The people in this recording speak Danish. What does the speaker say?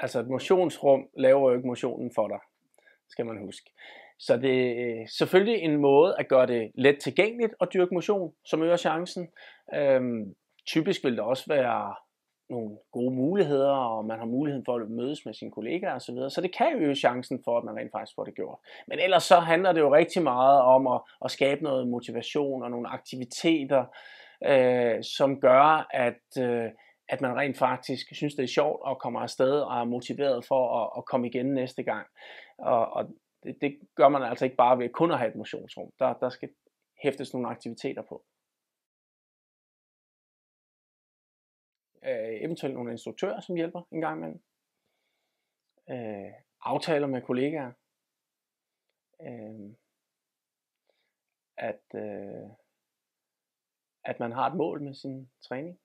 Altså et motionsrum laver jo ikke motionen for dig, skal man huske. Så det er selvfølgelig en måde at gøre det let tilgængeligt at dyrke motion, som øger chancen. Typisk vil der også være nogle gode muligheder, og man har muligheden for at mødes med sine kollegaer osv. Så det kan øge chancen for, at man rent faktisk får det gjort. Men ellers så handler det jo rigtig meget om at skabe noget motivation og nogle aktiviteter, som gør, at man rent faktisk synes, det er sjovt og kommer afsted og er motiveret for at komme igen næste gang. Og det gør man altså ikke bare ved kun at have et motionsrum. Der skal hæftes nogle aktiviteter på. Eventuelt nogle instruktører, som hjælper en gang imellem. Aftaler med kollegaer. At man har et mål med sin træning.